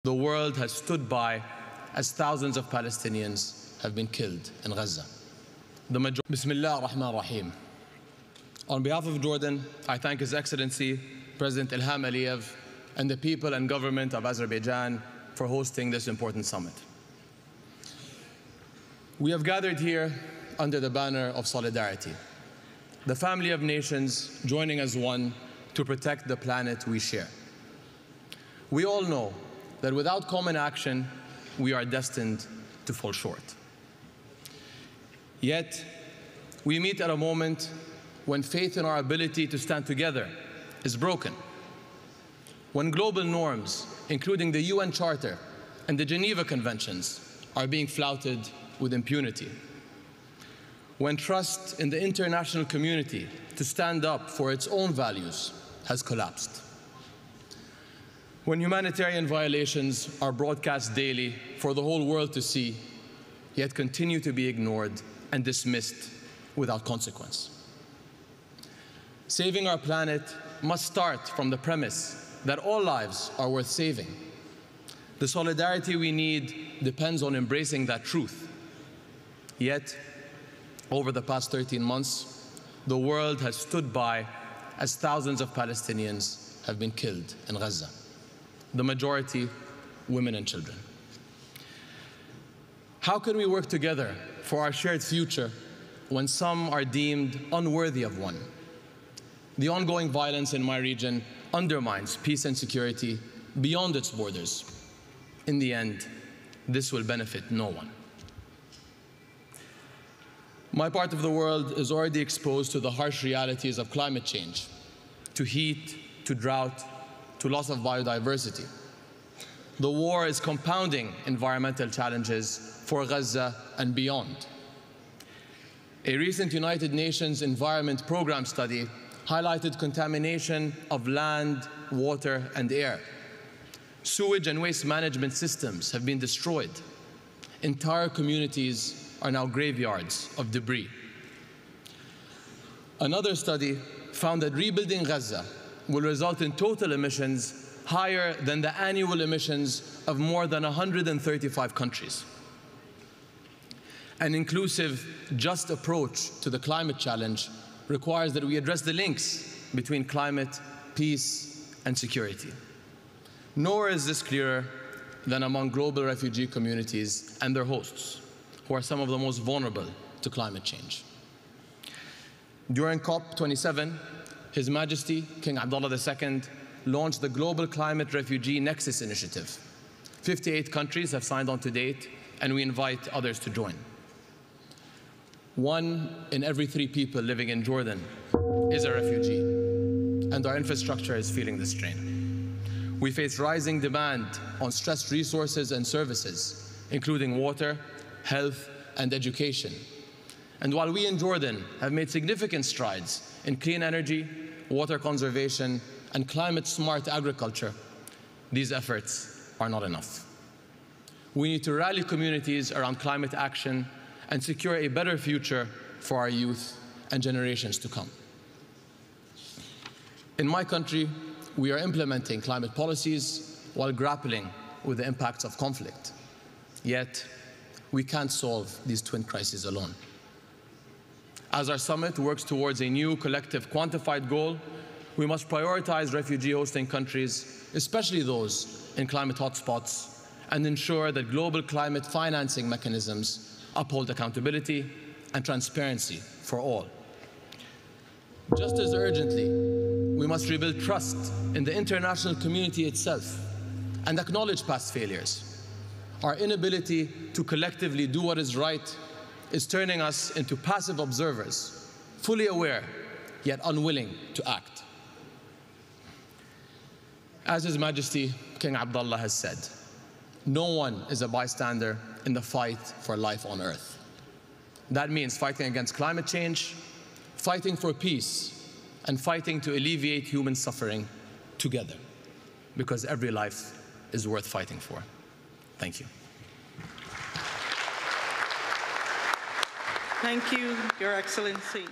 The world has stood by as thousands of Palestinians have been killed in Gaza. Bismillah ar-Rahman ar-Rahim. On behalf of Jordan, I thank His Excellency President Ilham Aliyev and the people and government of Azerbaijan for hosting this important summit. We have gathered here under the banner of solidarity, the family of nations joining as one to protect the planet we share. We all know that without common action, we are destined to fall short. Yet, we meet at a moment when faith in our ability to stand together is broken. When global norms, including the UN Charter and the Geneva Conventions, are being flouted with impunity. When trust in the international community to stand up for its own values has collapsed. When humanitarian violations are broadcast daily for the whole world to see, yet continue to be ignored and dismissed without consequence. Saving our planet must start from the premise that all lives are worth saving. The solidarity we need depends on embracing that truth. Yet, over the past 13 months, the world has stood by as thousands of Palestinians have been killed in Gaza, the majority women and children. How can we work together for our shared future when some are deemed unworthy of one? The ongoing violence in my region undermines peace and security beyond its borders. In the end, this will benefit no one. My part of the world is already exposed to the harsh realities of climate change, to heat, to drought, to loss of biodiversity. The war is compounding environmental challenges for Gaza and beyond. A recent United Nations Environment Programme study highlighted contamination of land, water, and air. Sewage and waste management systems have been destroyed. Entire communities are now graveyards of debris. Another study found that rebuilding Gaza will result in total emissions higher than the annual emissions of more than 135 countries. An inclusive, just approach to the climate challenge requires that we address the links between climate, peace, and security. Nowhere is this clearer than among global refugee communities and their hosts, who are some of the most vulnerable to climate change. During COP27, His Majesty King Abdullah II launched the Global Climate Refugee Nexus Initiative. 58 countries have signed on to date, and we invite others to join. 1 in every 3 people living in Jordan is a refugee, and our infrastructure is feeling the strain. We face rising demand on stressed resources and services, including water, health, and education. And while we in Jordan have made significant strides in clean energy, water conservation, and climate-smart agriculture, these efforts are not enough. We need to rally communities around climate action and secure a better future for our youth and generations to come. In my country, we are implementing climate policies while grappling with the impacts of conflict. Yet, we can't solve these twin crises alone. As our summit works towards a new collective quantified goal, we must prioritize refugee hosting countries, especially those in climate hotspots, and ensure that global climate financing mechanisms uphold accountability and transparency for all. Just as urgently, we must rebuild trust in the international community itself and acknowledge past failures. Our inability to collectively do what is right is turning us into passive observers, fully aware, yet unwilling to act. As His Majesty King Abdullah has said, no one is a bystander in the fight for life on Earth. That means fighting against climate change, fighting for peace, and fighting to alleviate human suffering together, because every life is worth fighting for. Thank you. Thank you, Your Excellency.